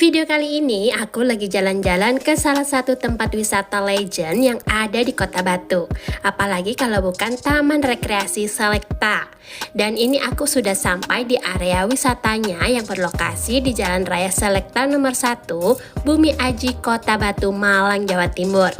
video kali ini aku lagi jalan-jalan ke salah satu tempat wisata legend yang ada di Kota Batu. Apalagi kalau bukan Taman Rekreasi Selekta. Dan ini aku sudah sampai di area wisatanya yang berlokasi di Jalan Raya Selekta nomor 1, Bumi Aji, Kota Batu, Malang, Jawa Timur.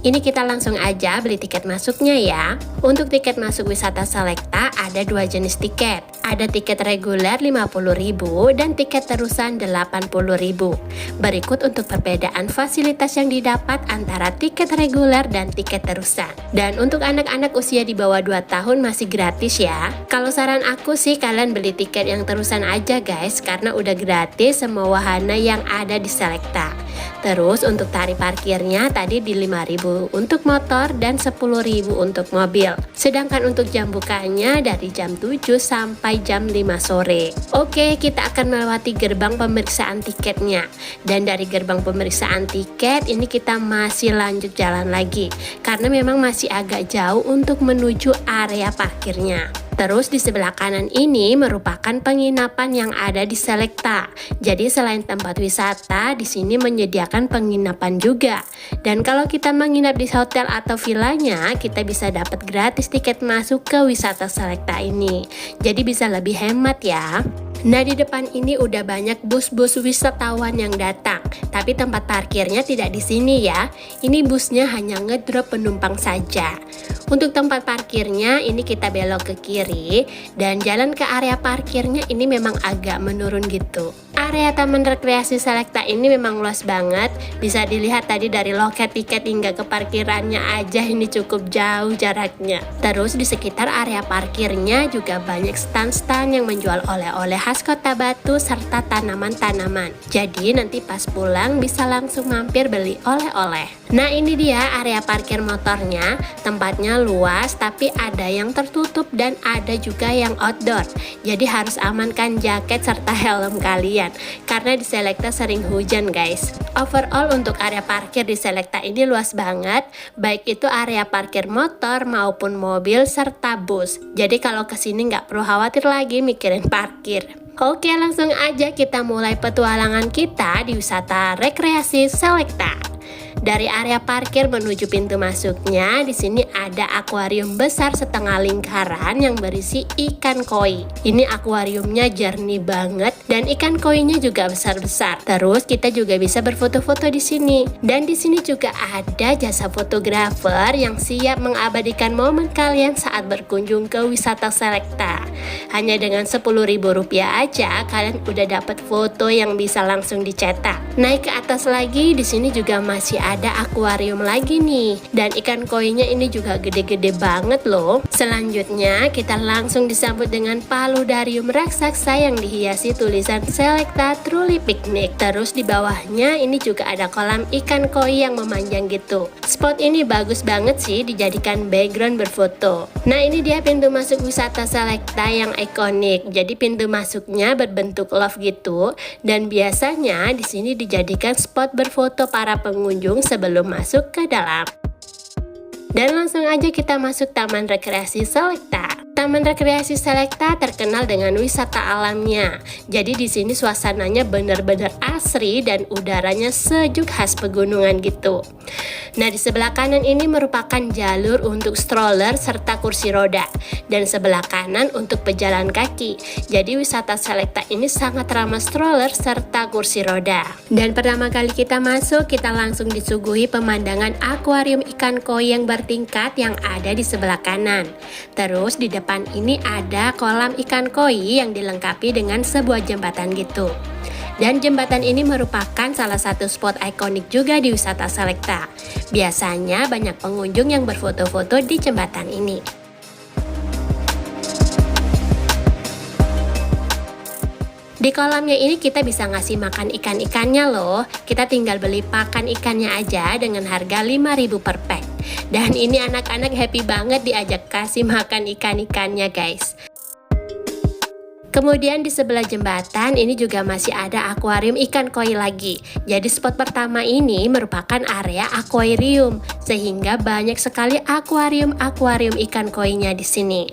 Ini kita langsung aja beli tiket masuknya ya. Untuk tiket masuk wisata Selekta ada dua jenis tiket. Ada tiket reguler 50.000 dan tiket terusan 80.000. Berikut untuk perbedaan fasilitas yang didapat antara tiket reguler dan tiket terusan. Dan untuk anak-anak usia di bawah 2 tahun masih gratis ya. Kalau saran aku sih kalian beli tiket yang terusan aja guys, karena udah gratis semua wahana yang ada di Selekta. Terus untuk tarif parkirnya tadi di 5.000 untuk motor dan 10.000 untuk mobil. Sedangkan untuk jam bukanya dari jam 7 sampai jam 5 sore. Oke, kita akan melewati gerbang pemeriksaan tiketnya. Dan dari gerbang pemeriksaan tiket ini kita masih lanjut jalan lagi. Karena memang masih agak jauh untuk menuju area parkirnya. Terus di sebelah kanan ini merupakan penginapan yang ada di Selekta. Jadi selain tempat wisata, di sini menyediakan penginapan juga. Dan kalau kita menginap di hotel atau villanya, kita bisa dapat gratis tiket masuk ke wisata Selekta ini. Jadi bisa lebih hemat ya. Nah, di depan ini udah banyak bus-bus wisatawan yang datang, tapi tempat parkirnya tidak di sini ya. Ini busnya hanya ngedrop penumpang saja. Untuk tempat parkirnya ini kita belok ke kiri dan jalan ke area parkirnya ini memang agak menurun gitu. Area Taman Rekreasi Selekta ini memang luas banget. Bisa dilihat tadi dari loket tiket hingga ke parkirannya aja ini cukup jauh jaraknya. Terus di sekitar area parkirnya juga banyak stand-stand yang menjual oleh-oleh khas Kota Batu serta tanaman-tanaman. Jadi nanti pas pulang bisa langsung mampir beli oleh-oleh. Nah, ini dia area parkir motornya. Tempatnya luas tapi ada yang tertutup dan ada juga yang outdoor. Jadi harus amankan jaket serta helm kalian. Karena di Selekta sering hujan guys. Overall untuk area parkir di Selekta ini luas banget, baik itu area parkir motor maupun mobil serta bus. Jadi kalau kesini nggak perlu khawatir lagi mikirin parkir. Oke, langsung aja kita mulai petualangan kita di wisata rekreasi Selekta. Dari area parkir menuju pintu masuknya, di sini ada akuarium besar setengah lingkaran yang berisi ikan koi. Ini akuariumnya jernih banget dan ikan koinya juga besar-besar. Terus kita juga bisa berfoto-foto di sini. Dan di sini juga ada jasa fotografer yang siap mengabadikan momen kalian saat berkunjung ke wisata Selekta. Hanya dengan Rp10.000 aja kalian udah dapat foto yang bisa langsung dicetak. Naik ke atas lagi, di sini juga masih ada akuarium lagi nih, dan ikan koinya ini juga gede-gede banget loh. Selanjutnya kita langsung disambut dengan paludarium raksasa yang dihiasi tulisan Selekta Truly Picnic. Terus di bawahnya ini juga ada kolam ikan koi yang memanjang gitu. Spot ini bagus banget sih dijadikan background berfoto. Nah, ini dia pintu masuk wisata Selekta yang ikonik. Jadi pintu masuknya berbentuk love gitu, dan biasanya di sini dijadikan spot berfoto para pengunjung sebelum masuk ke dalam. Dan langsung aja kita masuk Taman Rekreasi Selekta. Taman Rekreasi Selekta terkenal dengan wisata alamnya. Jadi di sini suasananya benar-benar asri dan udaranya sejuk khas pegunungan gitu. Nah, di sebelah kanan ini merupakan jalur untuk stroller serta kursi roda, dan sebelah kanan untuk pejalan kaki. Jadi wisata Selekta ini sangat ramah stroller serta kursi roda. Dan pertama kali kita masuk, kita langsung disuguhi pemandangan akuarium ikan koi yang bertingkat yang ada di sebelah kanan. Terus di depan ini ada kolam ikan koi yang dilengkapi dengan sebuah jembatan gitu. Dan jembatan ini merupakan salah satu spot ikonik juga di wisata Selekta. Biasanya banyak pengunjung yang berfoto-foto di jembatan ini. Di kolamnya ini kita bisa ngasih makan ikan-ikannya loh. Kita tinggal beli pakan ikannya aja dengan harga 5.000 per pack. Dan ini anak-anak happy banget diajak kasih makan ikan-ikannya guys. Kemudian di sebelah jembatan ini juga masih ada akuarium ikan koi lagi. Jadi spot pertama ini merupakan area akuarium, sehingga banyak sekali akuarium ikan koinya di sini.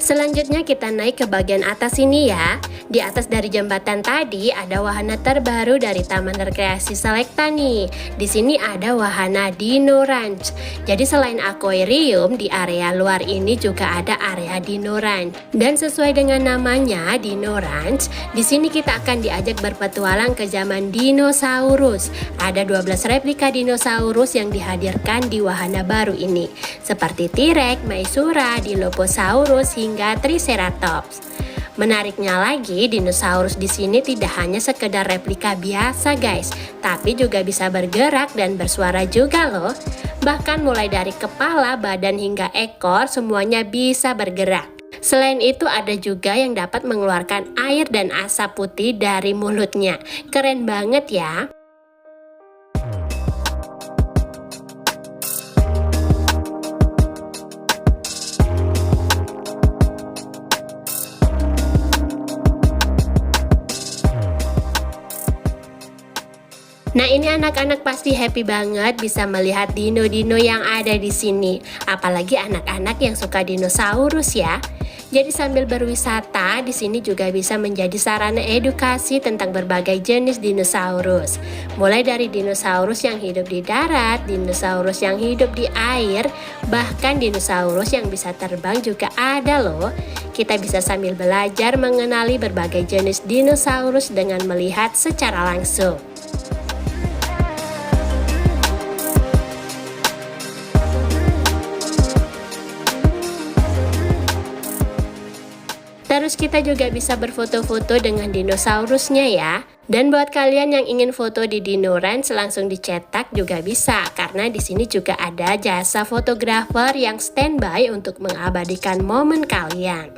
Selanjutnya kita naik ke bagian atas ini ya. Di atas dari jembatan tadi ada wahana terbaru dari Taman Rekreasi Selekta nih. Di sini ada wahana Dino Ranch. Jadi selain akuarium, di area luar ini juga ada area Dino Ranch. Dan sesuai dengan namanya Dino Ranch, di sini kita akan diajak berpetualang ke zaman dinosaurus. Ada 12 replika dinosaurus yang dihadirkan di wahana baru ini, seperti T-Rex, Maisura, Dilophosaurus hingga Triceratops. Menariknya lagi, dinosaurus di sini tidak hanya sekedar replika biasa guys, tapi juga bisa bergerak dan bersuara juga loh. Bahkan mulai dari kepala, badan hingga ekor semuanya bisa bergerak. Selain itu ada juga yang dapat mengeluarkan air dan asap putih dari mulutnya. Keren banget ya. Nah, ini anak-anak pasti happy banget bisa melihat dino-dino yang ada di sini. Apalagi anak-anak yang suka dinosaurus ya. Jadi sambil berwisata, di sini juga bisa menjadi sarana edukasi tentang berbagai jenis dinosaurus. Mulai dari dinosaurus yang hidup di darat, dinosaurus yang hidup di air, bahkan dinosaurus yang bisa terbang juga ada loh. Kita bisa sambil belajar mengenali berbagai jenis dinosaurus dengan melihat secara langsung. Terus kita juga bisa berfoto-foto dengan dinosaurusnya ya. Dan buat kalian yang ingin foto di Dino Ranch langsung dicetak juga bisa, karena di sini juga ada jasa fotografer yang standby untuk mengabadikan momen kalian.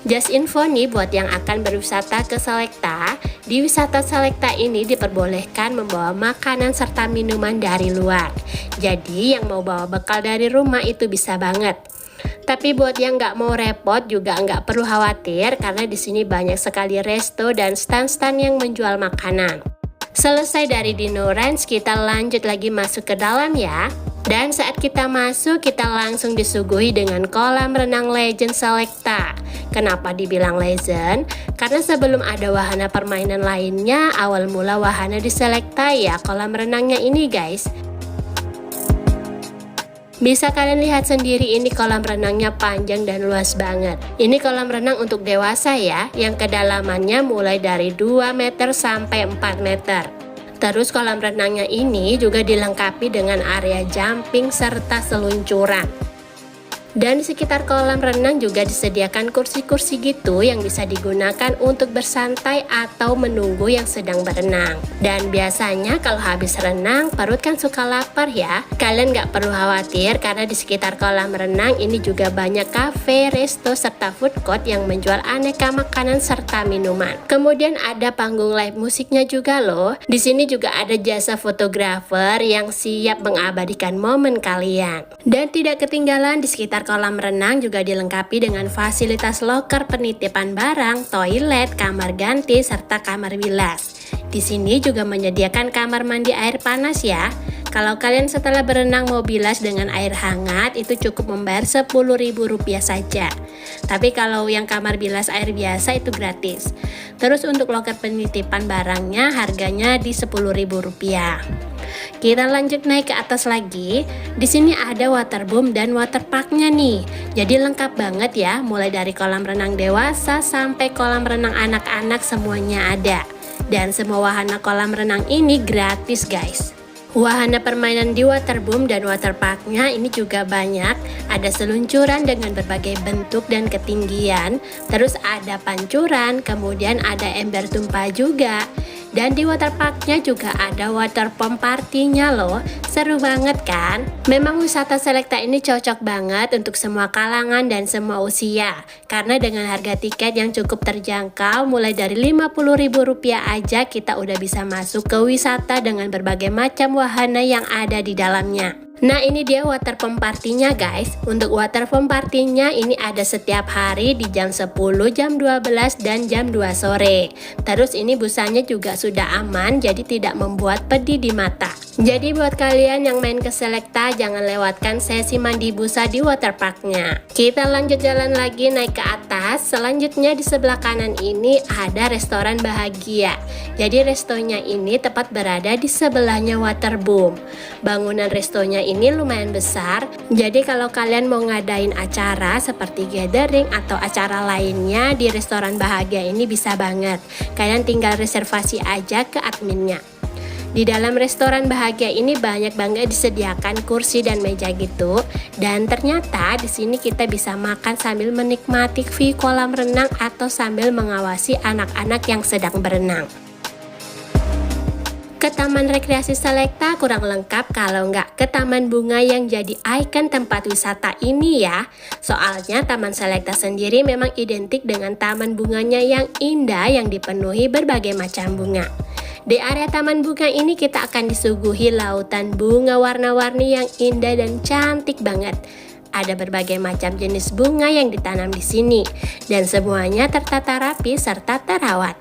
Just info nih buat yang akan berwisata ke Selekta, di wisata Selekta ini diperbolehkan membawa makanan serta minuman dari luar. Jadi yang mau bawa bekal dari rumah itu bisa banget. Tapi buat yang nggak mau repot juga nggak perlu khawatir, karena di sini banyak sekali resto dan stand-stand yang menjual makanan. Selesai dari Dino Ranch, kita lanjut lagi masuk ke dalam ya. Dan saat kita masuk, kita langsung disuguhi dengan kolam renang Legend Selekta. Kenapa dibilang legend? Karena sebelum ada wahana permainan lainnya, awal mula wahana di Selekta ya kolam renangnya ini guys. Bisa kalian lihat sendiri, ini kolam renangnya panjang dan luas banget. Ini kolam renang untuk dewasa ya, yang kedalamannya mulai dari 2 meter sampai 4 meter. Terus kolam renangnya ini juga dilengkapi dengan area jumping serta seluncuran. Dan di sekitar kolam renang juga disediakan kursi-kursi gitu yang bisa digunakan untuk bersantai atau menunggu yang sedang berenang. Dan biasanya kalau habis renang, perut kan suka lapar ya. Kalian nggak perlu khawatir karena di sekitar kolam renang ini juga banyak cafe, resto, serta food court yang menjual aneka makanan serta minuman. Kemudian ada panggung live musiknya juga loh. Di sini juga ada jasa fotografer yang siap mengabadikan momen kalian. Dan tidak ketinggalan, di sekitar kolam renang juga dilengkapi dengan fasilitas loker penitipan barang, toilet, kamar ganti, serta kamar bilas. Di sini juga menyediakan kamar mandi air panas ya. Kalau kalian setelah berenang mau bilas dengan air hangat, itu cukup membayar Rp10.000 saja. Tapi kalau yang kamar bilas air biasa itu gratis. Terus untuk loker penitipan barangnya harganya di Rp10.000. Kita lanjut naik ke atas lagi. Di sini ada waterboom dan waterparknya nih. Jadi lengkap banget ya, mulai dari kolam renang dewasa sampai kolam renang anak-anak semuanya ada. Dan semua wahana kolam renang ini gratis guys. Wahana permainan di waterboom dan waterparknya ini juga banyak. Ada seluncuran dengan berbagai bentuk dan ketinggian. Terus ada pancuran, kemudian ada ember tumpah juga. Dan di waterparknya juga ada water pump partinya loh. Seru banget kan? Memang wisata Selecta ini cocok banget untuk semua kalangan dan semua usia. Karena dengan harga tiket yang cukup terjangkau, mulai dari Rp50.000 aja kita udah bisa masuk ke wisata dengan berbagai macam wahana yang ada di dalamnya. Nah, ini dia water pump partinya guys. Untuk water pump partinya ini ada setiap hari di jam 10, jam 12, dan jam 2 sore. Terus ini busanya juga sudah aman, jadi tidak membuat pedih di mata. Jadi buat kalian yang main ke Selecta, jangan lewatkan sesi mandi busa di waterparknya. Kita lanjut jalan lagi naik ke atas. Selanjutnya di sebelah kanan ini ada restoran Bahagia. Jadi restonya ini tepat berada di sebelahnya waterboom. Bangunan restonya ini lumayan besar, jadi kalau kalian mau ngadain acara seperti gathering atau acara lainnya di restoran Bahagia ini bisa banget. Kalian tinggal reservasi aja ke adminnya. Di dalam restoran Bahagia ini banyak banget disediakan kursi dan meja gitu. Dan ternyata di sini kita bisa makan sambil menikmati view kolam renang atau sambil mengawasi anak-anak yang sedang berenang. Ke Taman Rekreasi Selecta kurang lengkap kalau nggak ke Taman Bunga yang jadi ikon tempat wisata ini ya. Soalnya Taman Selecta sendiri memang identik dengan taman bunganya yang indah yang dipenuhi berbagai macam bunga. Di area Taman Bunga ini kita akan disuguhi lautan bunga warna-warni yang indah dan cantik banget. Ada berbagai macam jenis bunga yang ditanam di sini dan semuanya tertata rapi serta terawat.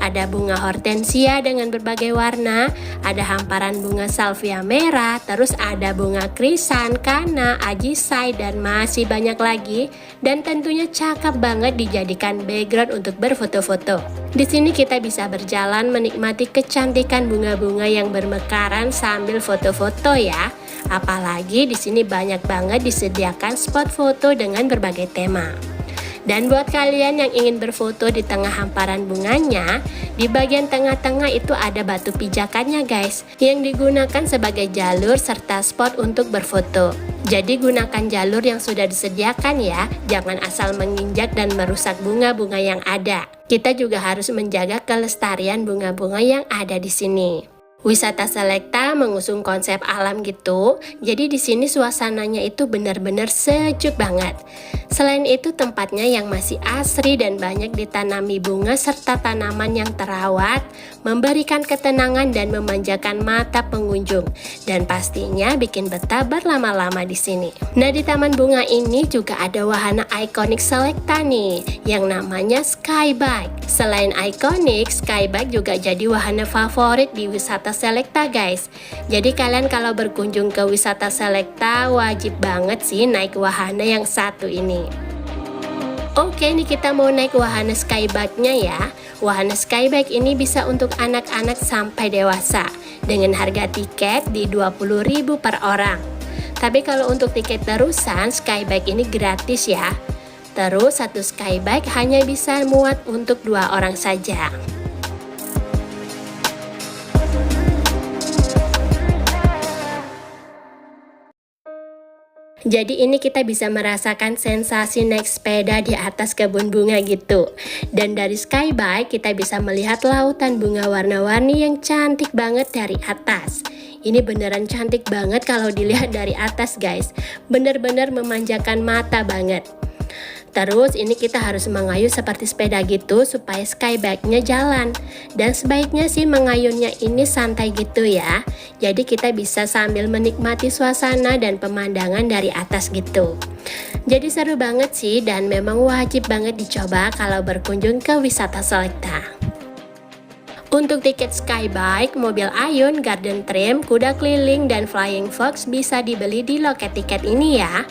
Ada bunga hortensia dengan berbagai warna, ada hamparan bunga salvia merah, terus ada bunga krisan, kana, ajisai, dan masih banyak lagi. Dan tentunya cakep banget dijadikan background untuk berfoto-foto. Di sini kita bisa berjalan menikmati kecantikan bunga-bunga yang bermekaran sambil foto-foto ya. Apalagi di sini banyak banget disediakan spot foto dengan berbagai tema. Dan buat kalian yang ingin berfoto di tengah hamparan bunganya, di bagian tengah-tengah itu ada batu pijakannya guys, yang digunakan sebagai jalur serta spot untuk berfoto. Jadi gunakan jalur yang sudah disediakan ya, jangan asal menginjak dan merusak bunga-bunga yang ada. Kita juga harus menjaga kelestarian bunga-bunga yang ada di sini. Wisata Selecta mengusung konsep alam gitu, jadi di sini suasananya itu benar-benar sejuk banget. Selain itu tempatnya yang masih asri dan banyak ditanami bunga serta tanaman yang terawat, memberikan ketenangan dan memanjakan mata pengunjung, dan pastinya bikin betah berlama-lama di sini. Nah, di Taman Bunga ini juga ada wahana ikonik Selecta nih, yang namanya Skybike. Selain ikonik, Skybike juga jadi wahana favorit di wisata Selecta guys. Jadi kalian kalau berkunjung ke wisata Selecta wajib banget sih naik wahana yang satu ini. Oke, nih kita mau naik wahana Skybike-nya ya. Wahana Skybike ini bisa untuk anak-anak sampai dewasa dengan harga tiket di Rp20.000 per orang. Tapi kalau untuk tiket terusan Skybike ini gratis ya. Terus satu Skybike hanya bisa muat untuk 2 orang saja. Jadi ini kita bisa merasakan sensasi naik sepeda di atas kebun bunga gitu. Dan dari Skybike kita bisa melihat lautan bunga warna-warni yang cantik banget dari atas. Ini beneran cantik banget kalau dilihat dari atas guys. Bener-bener memanjakan mata banget. Terus ini kita harus mengayuh seperti sepeda gitu supaya Skybike-nya jalan. Dan sebaiknya sih mengayunnya ini santai gitu ya. Jadi kita bisa sambil menikmati suasana dan pemandangan dari atas gitu. Jadi seru banget sih dan memang wajib banget dicoba kalau berkunjung ke wisata Selecta. Untuk tiket Skybike, mobil ayun, garden tram, kuda keliling, dan flying fox bisa dibeli di loket tiket ini ya.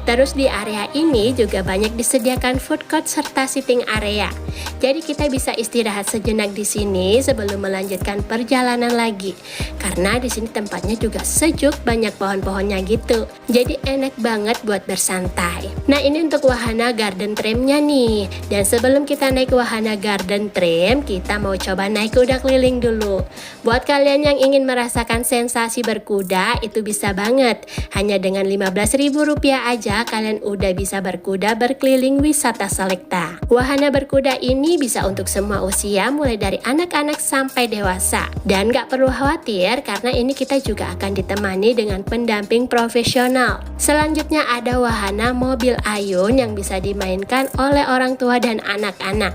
Terus di area ini juga banyak disediakan food court serta sitting area. Jadi kita bisa istirahat sejenak di sini sebelum melanjutkan perjalanan lagi. Karena di sini tempatnya juga sejuk, banyak pohon-pohonnya gitu. Jadi enak banget buat bersantai. Nah, ini untuk wahana garden tramnya nih. Dan sebelum kita naik wahana garden tram, kita mau coba naik kuda keliling dulu. Buat kalian yang ingin merasakan sensasi berkuda, itu bisa banget. Hanya dengan Rp15.000 aja kalian udah bisa berkuda berkeliling wisata Selekta. Wahana berkuda ini bisa untuk semua usia, mulai dari anak-anak sampai dewasa. Dan gak perlu khawatir karena ini kita juga akan ditemani dengan pendamping profesional. Selanjutnya ada wahana mobil ayun yang bisa dimainkan oleh orang tua dan anak-anak.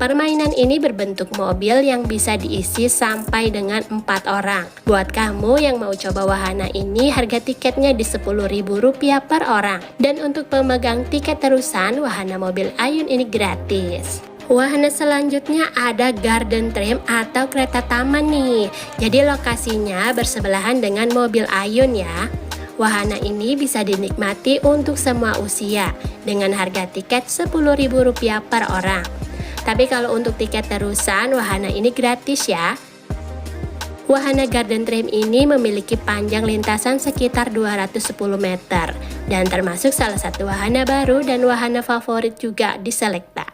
Permainan ini berbentuk mobil yang bisa diisi sampai dengan 4 orang. Buat kamu yang mau coba wahana ini, harga tiketnya di Rp10.000 per orang. Dan untuk pemegang tiket terusan, wahana mobil ayun ini gratis. Wahana selanjutnya ada garden tram atau kereta taman nih. Jadi lokasinya bersebelahan dengan mobil ayun ya. Wahana ini bisa dinikmati untuk semua usia dengan harga tiket Rp10.000 per orang. Tapi kalau untuk tiket terusan, wahana ini gratis ya. Wahana garden tram ini memiliki panjang lintasan sekitar 210 meter dan termasuk salah satu wahana baru dan wahana favorit juga di Selekta.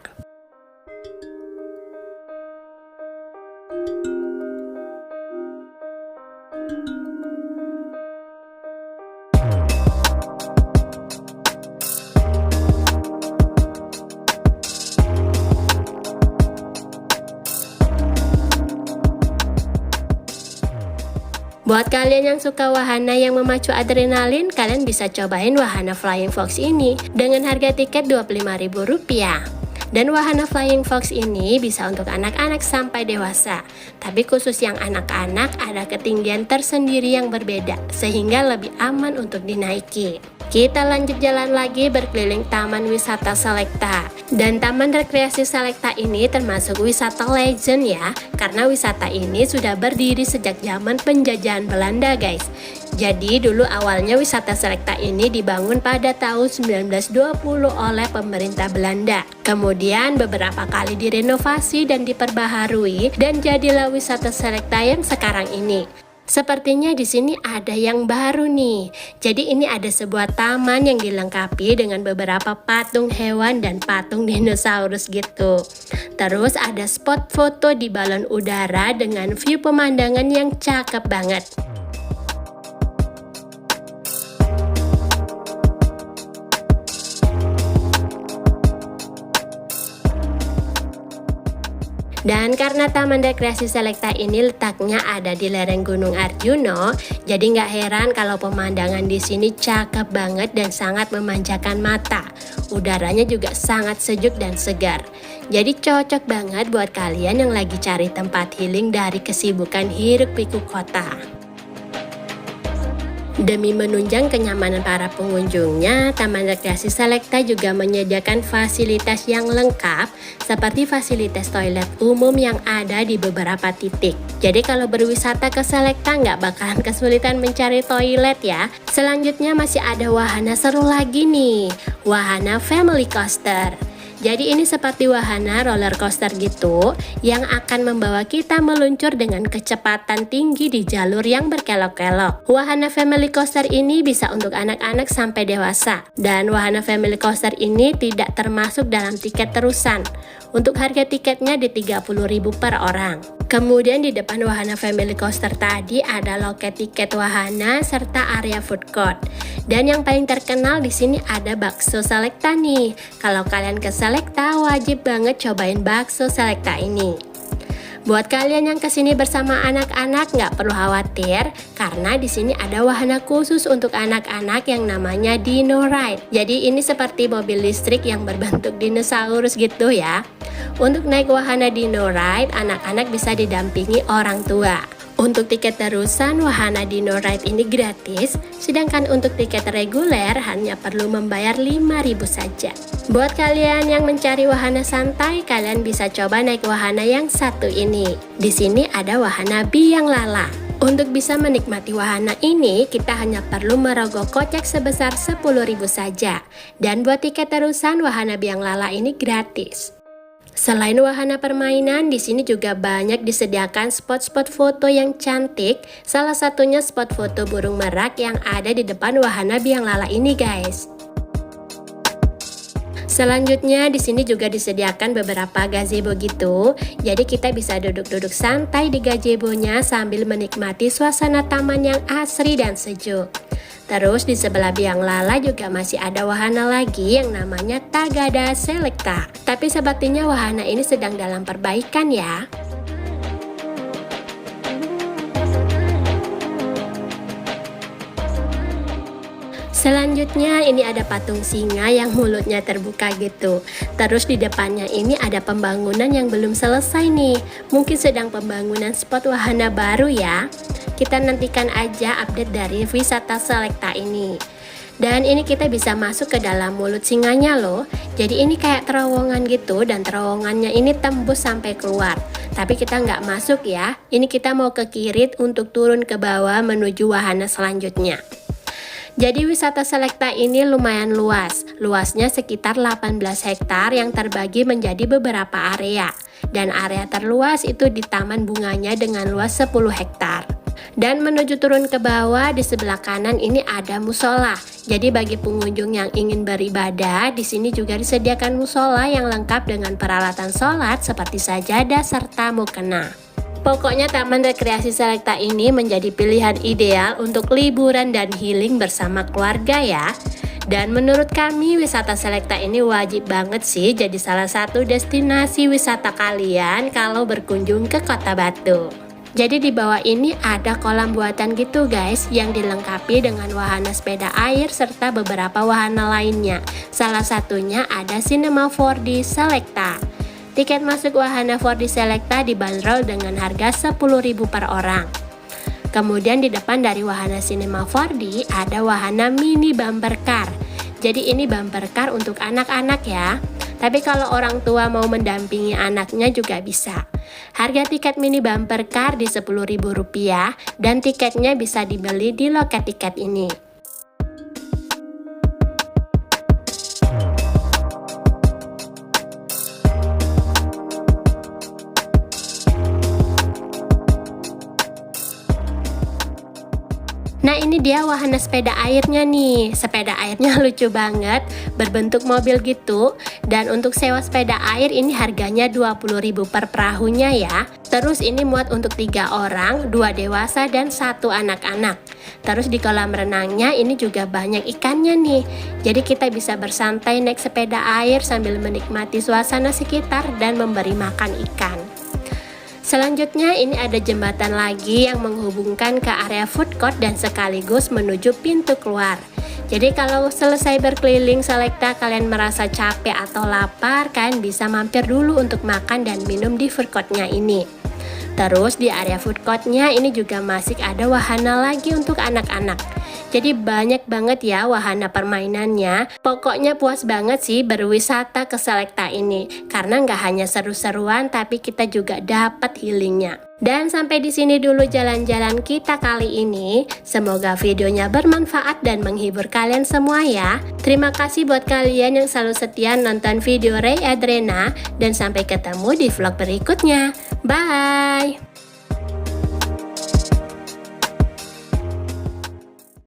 Buat kalian yang suka wahana yang memacu adrenalin, kalian bisa cobain wahana Flying Fox ini dengan harga tiket Rp25.000. Dan wahana Flying Fox ini bisa untuk anak-anak sampai dewasa. Tapi khusus yang anak-anak ada ketinggian tersendiri yang berbeda, sehingga lebih aman untuk dinaiki. Kita lanjut jalan lagi berkeliling Taman Wisata Selekta. Dan Taman Rekreasi Selekta ini termasuk wisata legend ya, karena wisata ini sudah berdiri sejak zaman penjajahan Belanda guys. Jadi dulu awalnya wisata Selekta ini dibangun pada tahun 1920 oleh pemerintah Belanda. Kemudian beberapa kali direnovasi dan diperbaharui dan jadilah wisata Selekta yang sekarang ini. Sepertinya di sini ada yang baru nih. Jadi ini ada sebuah taman yang dilengkapi dengan beberapa patung hewan dan patung dinosaurus gitu. Terus ada spot foto di balon udara dengan view pemandangan yang cakep banget. Dan karena Taman Rekreasi Selekta ini letaknya ada di lereng Gunung Arjuno, jadi nggak heran kalau pemandangan di sini cakep banget dan sangat memanjakan mata. Udaranya juga sangat sejuk dan segar. Jadi cocok banget buat kalian yang lagi cari tempat healing dari kesibukan hiruk-pikuk kota. Demi menunjang kenyamanan para pengunjungnya, Taman Rekreasi Selekta juga menyediakan fasilitas yang lengkap seperti fasilitas toilet umum yang ada di beberapa titik. Jadi kalau berwisata ke Selekta nggak bakalan kesulitan mencari toilet ya. Selanjutnya masih ada wahana seru lagi nih, wahana Family Coaster. Jadi ini seperti wahana roller coaster gitu yang akan membawa kita meluncur dengan kecepatan tinggi di jalur yang berkelok-kelok. Wahana Family Coaster ini bisa untuk anak-anak sampai dewasa. Dan wahana Family Coaster ini tidak termasuk dalam tiket terusan. Untuk harga tiketnya di Rp30.000 per orang. Kemudian di depan wahana Family Coaster tadi ada loket tiket wahana serta area food court. Dan yang paling terkenal di sini ada bakso Selekta nih. Kalau kalian ke Selekta wajib banget cobain bakso Selekta ini. Buat kalian yang kesini bersama anak-anak nggak perlu khawatir karena di sini ada wahana khusus untuk anak-anak yang namanya Dino Ride. Jadi ini seperti mobil listrik yang berbentuk dinosaurus gitu ya. Untuk naik wahana Dino Ride, anak-anak bisa didampingi orang tua. Untuk tiket terusan, wahana Dino Ride ini gratis, sedangkan untuk tiket reguler hanya perlu membayar Rp5.000 saja. Buat kalian yang mencari wahana santai, kalian bisa coba naik wahana yang satu ini. Di sini ada wahana Biang Lala. Untuk bisa menikmati wahana ini, kita hanya perlu merogoh kocek sebesar Rp10.000 saja. Dan buat tiket terusan, wahana Biang Lala ini gratis. Selain wahana permainan, di sini juga banyak disediakan spot-spot foto yang cantik. Salah satunya spot foto burung merak yang ada di depan wahana biang lala ini, guys. Selanjutnya di sini juga disediakan beberapa gazebo gitu. Jadi kita bisa duduk-duduk santai di gazebonya sambil menikmati suasana taman yang asri dan sejuk. Terus di sebelah biang lala juga masih ada wahana lagi yang namanya Tagada Selecta. Tapi sepertinya wahana ini sedang dalam perbaikan ya. Selanjutnya ini ada patung singa yang mulutnya terbuka gitu. Terus di depannya ini ada pembangunan yang belum selesai nih. Mungkin sedang pembangunan spot wahana baru ya. Kita nantikan aja update dari wisata Selecta ini. Dan ini kita bisa masuk ke dalam mulut singanya loh. Jadi ini kayak terowongan gitu dan terowongannya ini tembus sampai keluar. Tapi kita nggak masuk ya. Ini kita mau ke kiri untuk turun ke bawah menuju wahana selanjutnya. Jadi wisata Selecta ini lumayan luas. Luasnya sekitar 18 hektar yang terbagi menjadi beberapa area. Dan area terluas itu di taman bunganya dengan luas 10 hektar. Dan menuju turun ke bawah di sebelah kanan ini ada musola. Jadi bagi pengunjung yang ingin beribadah, di sini juga disediakan musola yang lengkap dengan peralatan sholat seperti sajadah serta mukena. Pokoknya taman rekreasi Selecta ini menjadi pilihan ideal untuk liburan dan healing bersama keluarga ya. Dan menurut kami wisata Selecta ini wajib banget sih jadi salah satu destinasi wisata kalian kalau berkunjung ke Kota Batu. Jadi di bawah ini ada kolam buatan gitu guys yang dilengkapi dengan wahana sepeda air serta beberapa wahana lainnya. Salah satunya ada Cinema 4D Selecta. Tiket masuk wahana 4D Selecta dibanderol dengan harga 10.000 per orang. Kemudian di depan dari wahana Cinema 4D ada wahana mini bumper car. Jadi ini bumper car untuk anak-anak ya. Tapi kalau orang tua mau mendampingi anaknya juga bisa. Harga tiket mini bumper car di Rp10.000 dan tiketnya bisa dibeli di loket tiket ini. Nah ini dia wahana sepeda airnya nih. Sepeda airnya lucu banget, berbentuk mobil gitu. Dan untuk sewa sepeda air ini harganya 20.000 per perahunya ya. Terus ini muat untuk 3 orang, 2 dewasa dan 1 anak-anak. Terus di kolam renangnya ini juga banyak ikannya nih. Jadi kita bisa bersantai naik sepeda air sambil menikmati suasana sekitar dan memberi makan ikan. Selanjutnya ini ada jembatan lagi yang menghubungkan ke area food court dan sekaligus menuju pintu keluar. Jadi kalau selesai berkeliling Selecta kalian merasa capek atau lapar, kalian bisa mampir dulu untuk makan dan minum di food courtnya ini. Terus di area food courtnya ini juga masih ada wahana lagi untuk anak-anak. Jadi banyak banget ya wahana permainannya. Pokoknya puas banget sih berwisata ke Selecta ini. Karena nggak hanya seru-seruan tapi kita juga dapat healingnya. Dan sampai di sini dulu jalan-jalan kita kali ini. Semoga videonya bermanfaat dan menghibur kalian semua ya. Terima kasih buat kalian yang selalu setia nonton video Ray Adrena. Dan sampai ketemu di vlog berikutnya. Bye!